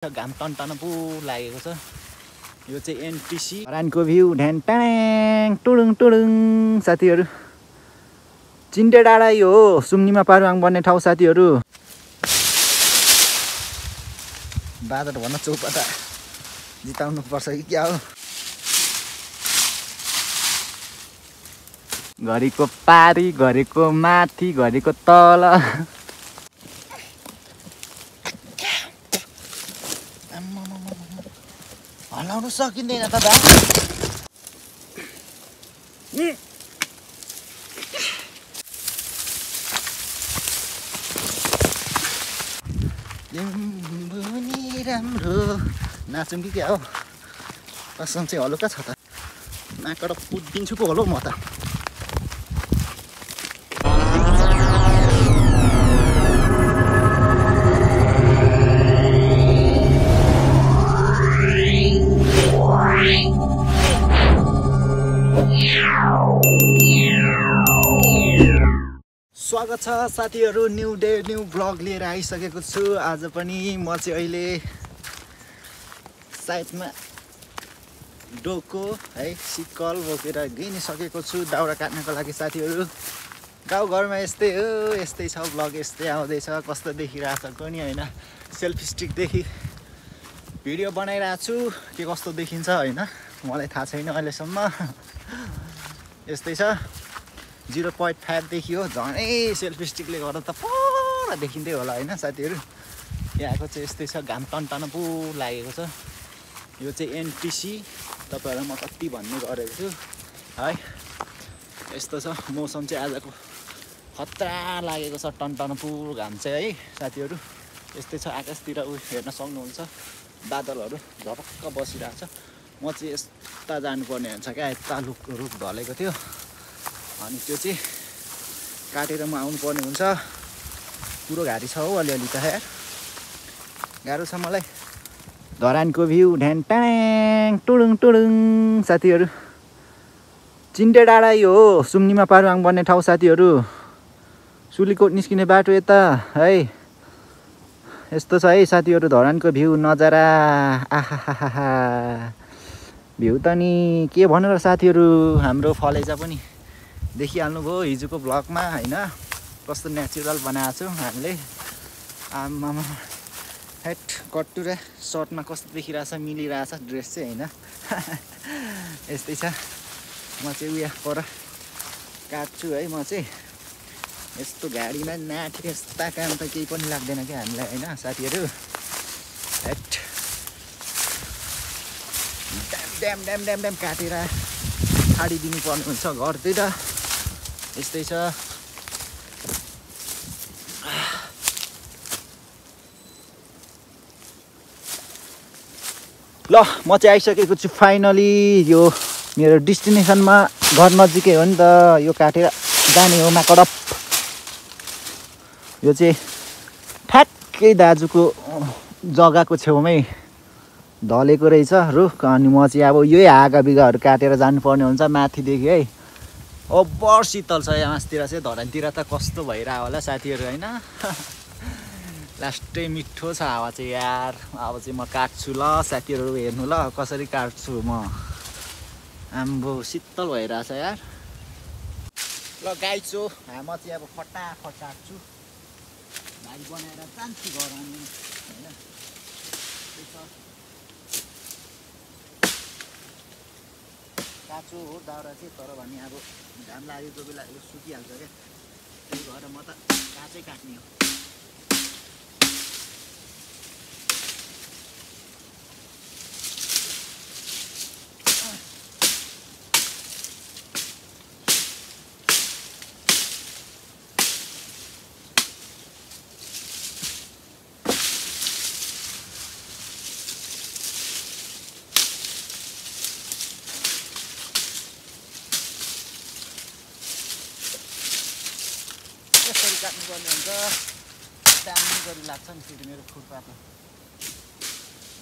घाम टन्टन पो लागेको छ। यो चाहिँ एनटिसी धरानको भ्यू ढ्यान ट्याङ टुडुङ टुडुङ। साथीहरू चिन्टे डाँडा यो हो सुम्निमा पारुवाङ बन्ने ठाउँ। साथीहरू बादल भन्न चौपटा जिताउनु पर्छ कि क्या हो। घरीको पारी घरीको माथि घरीको तल। हलाउनु सकिँदैन त दा। राम्रो नाचौँ कि क्या हो। कसम चाहिँ हलुका छ त। नाकबाट कुदिन्छु पो होला म त। स्वागत छ साथीहरू, न्यू डे न्यू भ्लग लिएर आइसकेको छु। आज पनि म चाहिँ अहिले साइडमा डोको है सिक्कल बोकेर गइसकेको छु दाउरा काट्नको लागि। साथीहरू गाउँघरमा यस्तै हो, यस्तै छ भ्लग, यस्तै आउँदैछ। कस्तो देखिरहेछ कोनी होइन। सेल्फी स्टिकदेखि भिडियो बनाइरहेको छु, के कस्तो देखिन्छ होइन मलाई थाहा छैन अहिलेसम्म। यस्तै छ 0.5 देखि हो, झनै सेल्फी स्टिकले गर्दा त पुरा देखिँदै होला होइन साथीहरू। यहाँको चाहिँ यस्तै छ, घाम टन्टन पो लागेको छ। यो चाहिँ एनटिसी तपाईँहरूलाई म कति भन्ने गरेको छु है। यस्तो छ मौसम चाहिँ आजको खतरा लागेको छ, टन्टन पो घाम चाहिँ है साथीहरू। यस्तै छ आकाशतिर हेर्न सक्नुहुन्छ, बादलहरू झपक्क बसिरहेको छ। म चाहिँ यता जानुपर्ने हुन्छ क्या, यता रुख ढलेको थियो अनि त्यो चाहिँ काटेर म आउनुपर्ने हुन्छ। पुरो घारी छ हो अलिअलि त यार, गाह्रो छ मलाई। धरानको भ्यू ढ्यान ट्याङ टुडुङ टुडुङ। साथीहरू चिन्टे डाँडा यो हो सुम्निमा पारुवाङ बन्ने ठाउँ। साथीहरू सुलीकोट निस्किने बाटो यता है। यस्तो छ है साथीहरू धरानको भ्यू नजारा। आहाहाहा भ्यू त नि के भन्नु र साथीहरू। हाम्रो फलेजा पनि देखिहाल्नुभयो हिजोको भ्लगमा होइन, कस्तो नेचुरल बनाएको छु हामीले। आमामा हेट कट्टु र सर्टमा कस्तो देखिरहेछ, मिलिरहेछ ड्रेस चाहिँ होइन। यस्तै छ। म चाहिँ उयो पर काट्छु है। म चाहिँ यस्तो गाडीमा नाथे यस्ता काम त केही पनि लाग्दैन क्या हामीलाई होइन साथीहरू। Hate damn damn damn damn काटेर छाडिदिनु पर्ने हुन्छ घरतिर। यस्तै छ। ल म चाहिँ आइसकेको छु फाइनली। यो मेरो डेस्टिनेसनमा घर नजिकै हो नि त, यो काटेर जाने हो माकडप। यो चाहिँ ठ्याक्कै दाजुको जग्गाको छेउमै ढलेको रहेछ रुख। अनि म चाहिँ अब यही हागा बिगाहरू काटेर जानुपर्ने हुन्छ माथिदेखि है। ओभर शीतल छ यहाँ मासतिर चाहिँ, धरानतिर त कस्तो भइरहेको होला साथीहरू होइन। लास्टै मिठो छ हावा चाहिँ यार। अब चाहिँ म काट्छु ल साथीहरू, हेर्नु ल कसरी काट्छु म। आम्बो शीतल भइरहेछ यार। ल गाइस हो म चाहिँ अब फटाफट काट्छु, भाइ बनाएर जान्छु घर अनि होइन। काँचो हो दाउरा चाहिँ, तर भने अब घाम लागेको बेला यो सुकिहाल्छ क्या, त्यही भएर म त काँचै काट्ने हो। यसरी काट्नुपर्ने हुन्छ, दामी गरी लाग्छ नि फेरि मेरो खुर्पा त।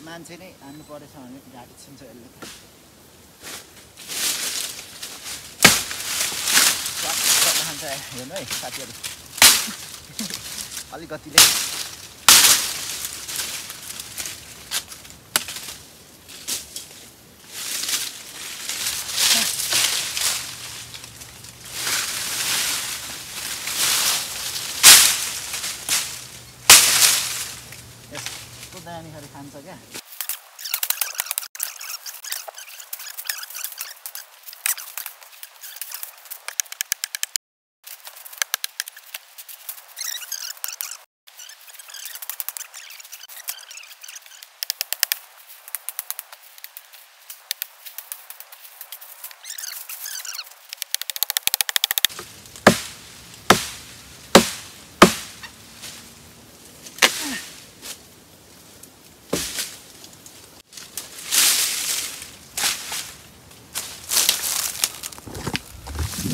मान्छे नै हान्नु परेछ भने घाँटी छिन्छ यसले त। खान्छ हेर्नु है साथीहरू, अलिकतिले नानीहरू खान्छ क्या।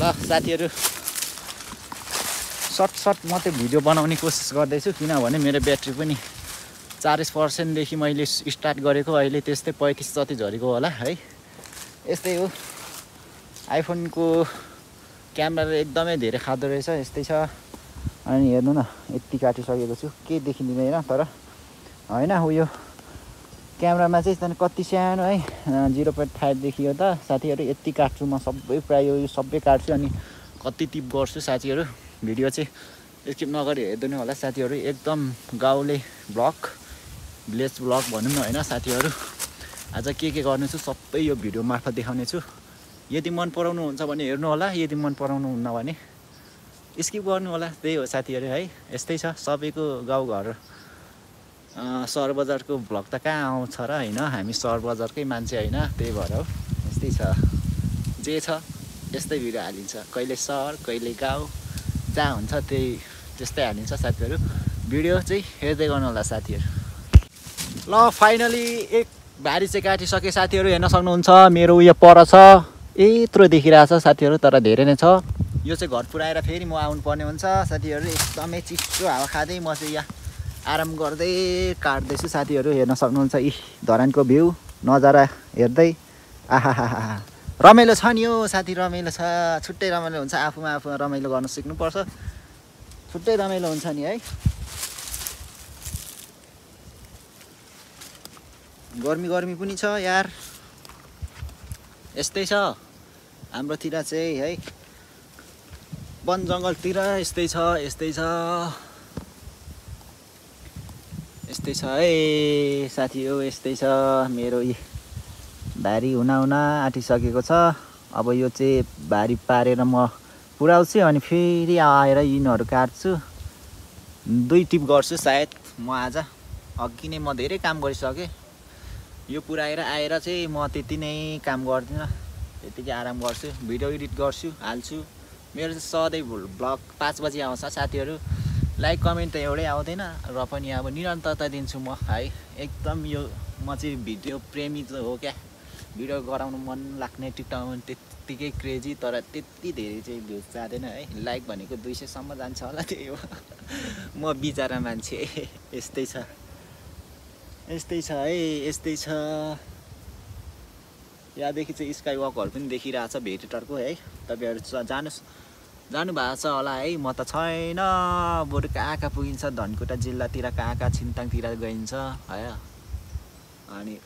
ल साथीहरू सर्ट मात्रै भिडियो बनाउने कोसिस गर्दैछु किनभने मेरो ब्याट्री पनि 40% मैले स्टार्ट गरेको अहिले त्यस्तै 35 जति झरेको होला है। यस्तै हो आइफोनको क्यामेरा एकदमै धेरै खाँदो रहेछ। यस्तै छ। अनि हेर्नु न यति काटिसकेको छु केही देखिँदैन तर होइन उयो क्यामेरामा चाहिँ कति सानो है 0.5 देखियो त साथीहरू। यति काट्छु म सबै प्राय यो सबै काट्छु अनि कति टिप गर्छु साथीहरू। भिडियो चाहिँ स्किप नगरी हेर्दैन होला साथीहरू। एकदम गाउँले ब्लग भिलेज ब्लग भनौँ न होइन साथीहरू। आज के गर्नु छु सबै यो भिडियो मार्फत देखाउने छु। यदि मन पराउनु हुन्छ भने हेर्नु होला, यदि मन पराउनु हुन्न भने स्किप गर्नु होला। त्यही हो साथीहरू है। यस्तै छ सबैको गाउँघर सहर बजारको भ्लग त कहाँ आउँछ र होइन। हामी सहर बजारकै मान्छे होइन, त्यही भएर हो। यस्तै छ जे छ यस्तै भिडियो हालिन्छ। कहिले सहर कहिले गाउँ जहाँ हुन्छ त्यस्तै हालिन्छ साथीहरू। भिडियो चाहिँ हेर्दै गर्नु होला साथीहरू। ल फाइनली एक भारी चाहिँ काटिसकेँ साथीहरू। हेर्न सक्नुहुन्छ मेरो उयो पर छ यत्रो देखिरहेछ साथीहरू तर धेरै नै छ। यो चाहिँ घर पुऱ्याएर फेरि म आउनु पर्ने हुन्छ साथीहरू। एकदमै चिसो हावा खाँदै म चाहिँ यहाँ आराम गर्दै काट्दैछु साथीहरू। हेर्न सक्नुहुन्छ यी धरानको भ्यू नजारा हेर्दै आहा रमाइलो छ नि यो साथी। रमाइलो छ छुट्टै रमाइलो हुन्छ। आफूमा रमाइलो गर्न सिक्नुपर्छ छुट्टै रमाइलो हुन्छ नि है। गर्मी पनि छ यार। यस्तै छ हाम्रोतिर चाहिँ है वन जङ्गलतिर यस्तै छ है साथी हो। यस्तै छ मेरो भारी हुन आँटिसकेको छ। अब यो चाहिँ भारी पारेर म पुऱ्याउँछु अनि फेरि आएर यिनीहरू काट्छु। 2 टिप गर्छु सायद म आज। अघि नै म धेरै काम गरिसकेँ। यो पुऱ्याएर आएर चाहिँ म त्यति नै काम गर्दिनँ, त्यतिकै आराम गर्छु, भिडियो एडिट गर्छु हाल्छु। मेरो चाहिँ सधैँ भ्लग 5 बजी आउँछ साथीहरू। लाइक कमेन्ट त एउटै आउँदैन र पनि अब निरन्तरता दिन्छु म है। एकदम यो म चाहिँ भिडियो प्रेमी त हो क्या। भिडियो गराउनु मन लाग्ने टिकटकमा त्यत्तिकै क्रेजी तर त्यति धेरै चाहिँ भ्युज जाँदैन है। लाइक भनेको 200 सम्म जान्छ होला त्यही हो। म बिचारा मान्छे। यस्तै छ है यस्तै छ। यहाँदेखि चाहिँ स्काई वकहरू पनि देखिरहेछ भेटेटरको है। तपाईँहरू जानु भएको छ होला है। म त छैन। बरु कहाँ पुगिन्छ धनकुटा जिल्लातिर कहाँ छिन्ताङतिर गइन्छ है। अनि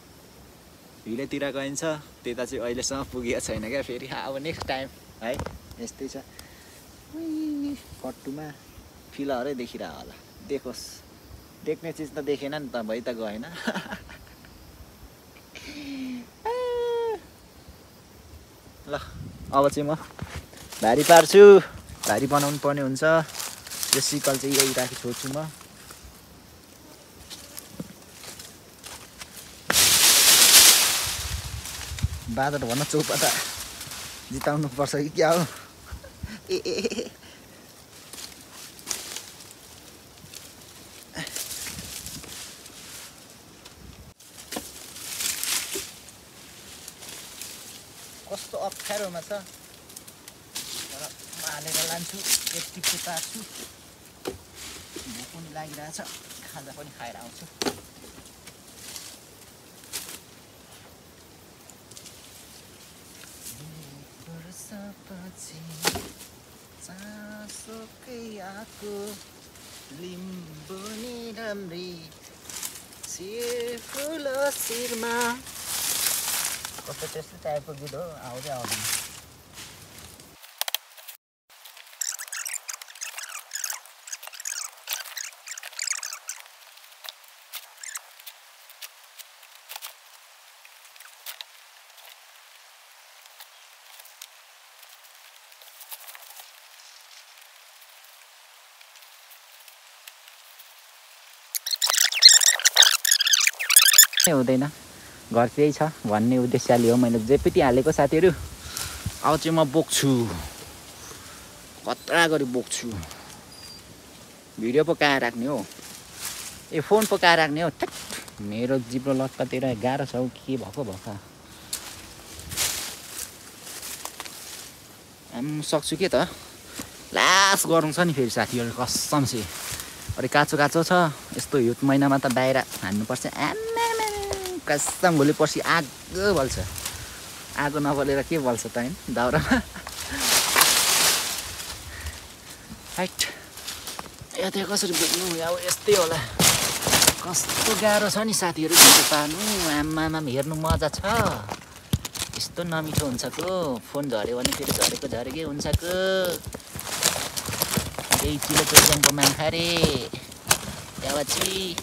भिलेतिर गइन्छ त्यता चाहिँ अहिलेसम्म पुगेको छैन क्या। फेरि अब नेक्स्ट टाइम है। यस्तै छ कट्टुमा फिलहालै देखिरह होला। देखोस् देख्ने चिज त देखेन नि त भइ त गएन। ल अब चाहिँ म भारी पार्छु। भारी बनाउनु पर्ने हुन्छ। यो सिकल चाहिँ यही राखी छोड्छु म। बादर भन्न चौपा त जिताउनु पर्छ कि क्या हो। कस्तो अप्ठ्यारोमा छ तर म हालेर लान्छु। यति चाहिँ पार्छु। भोक पनि लागिरहेछ खाजा पनि खाएर आउँछु। वर्षपछि चासोकै आएको लिम्बू नि राम्री फुल शिरमा कस्तो त्यस्तै टाइपको गीत हो। आउँदै आउँदैन। हुँदैन घर त्यही छ भन्ने उद्देश्यले हो मैले जेपिटी हालेको साथीहरू। अब चाहिँ म बोक्छु खतरा गरी बोक्छु। भिडियो पकाएर राख्ने हो ए फोन पकाएर राख्ने हो। मेरो जिब्रो लत्कातिर गाह्रो छ हौ के भएको भएका। सक्छु के त लास गरौँ छ नि फेरि साथीहरू कसम से। अरे काँचो काँचो छ यस्तो हिउँ महिनामा त बाहिर हान्नुपर्छ। आमा कसम भोलि पर्सि आगो बल्छ। आगो नबलेर के बल्छ त हैन दाउरामा। हाइट यता कसरी बोक्नु अब यस्तै होला। कस्तो गाह्रो छ नि साथीहरू भिडियो पार्नु। आमामा हेर्नु मजा छ। यस्तो नमिठो हुन्छ को फोन झऱ्यो भने फेरि झरेको झरेकै हुन्छ को। त्यही चिलो चोक्याङको मान्छे रे त्यावाची।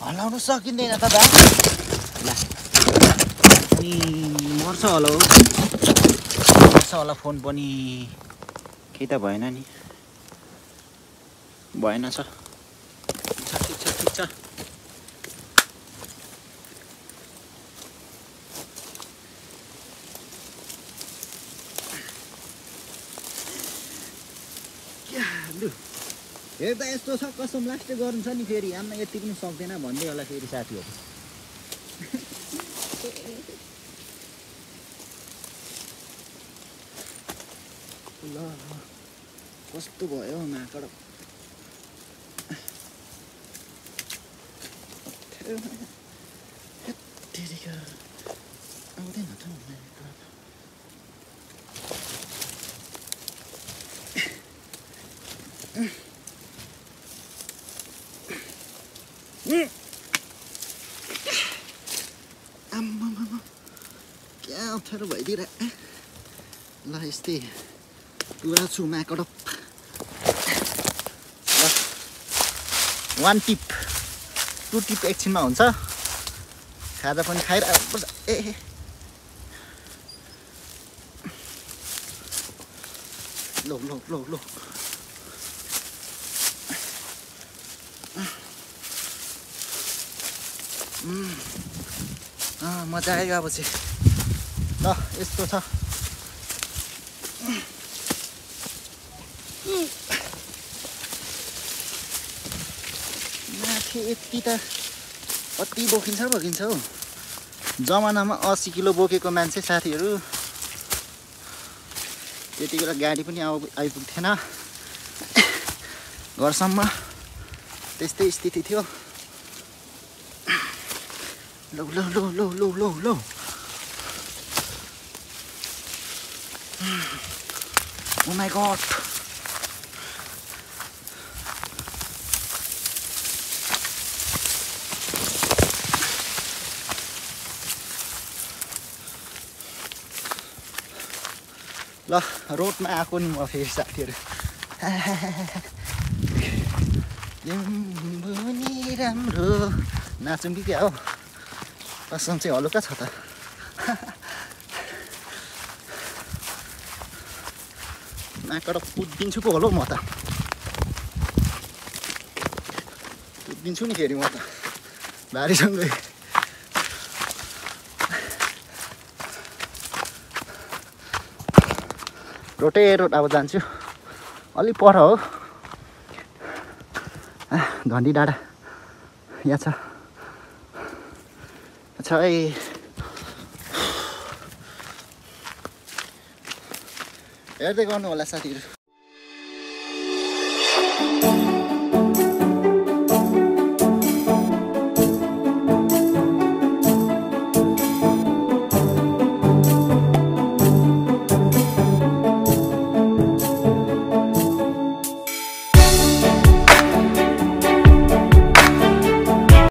हलाउनु सकिँदैन त दा ल अनि मर्छ होला हौ मर्छ होला फोन पनि केही त भएन नि भएन छ ठिक छ ठिक छ। हेर्दा यस्तो छ कसम लास्टै गर्नु छ नि फेरि आमा यति पनि सक्दैन भन्दै होला फेरि साथीहरू। ल कस्तो भयो माकड आउँदैन त आम्मामा क्या अप्ठ्यारो भइदिएर ल यस्तै पुरा छु माकडप। ल 1 टिप 2 टिप एकछिनमा हुन्छ। खाजा पनि खाइरहेको ए लो लो लो लो मजा आयो अब चाहिँ। ल यस्तो छ माथि यति त कति बोकिन्छ हौ। जमानामा 80 किलो बोकेको मान्छे साथीहरू त्यति बेला गाडी पनि आइपुग्थेन घरसम्म त्यस्तै स्थिति थियो। लो लो लो लो लो लो लो ओ माय गॉड ल रोडमा आएको नि म फेरि साथीहरू। राम्रो नाचौँ कि क्या हो कसम चाहिँ हलुका छ त। नाकबाट कुदिन्छु पो होला हौ म त कुदिन्छु नि फेरि म त भारीसँगै। रोड अब जान्छु अलि पर हो धन्डी डाँडा यहाँ छ है। हेर्दै गर्नु होला साथीहरू।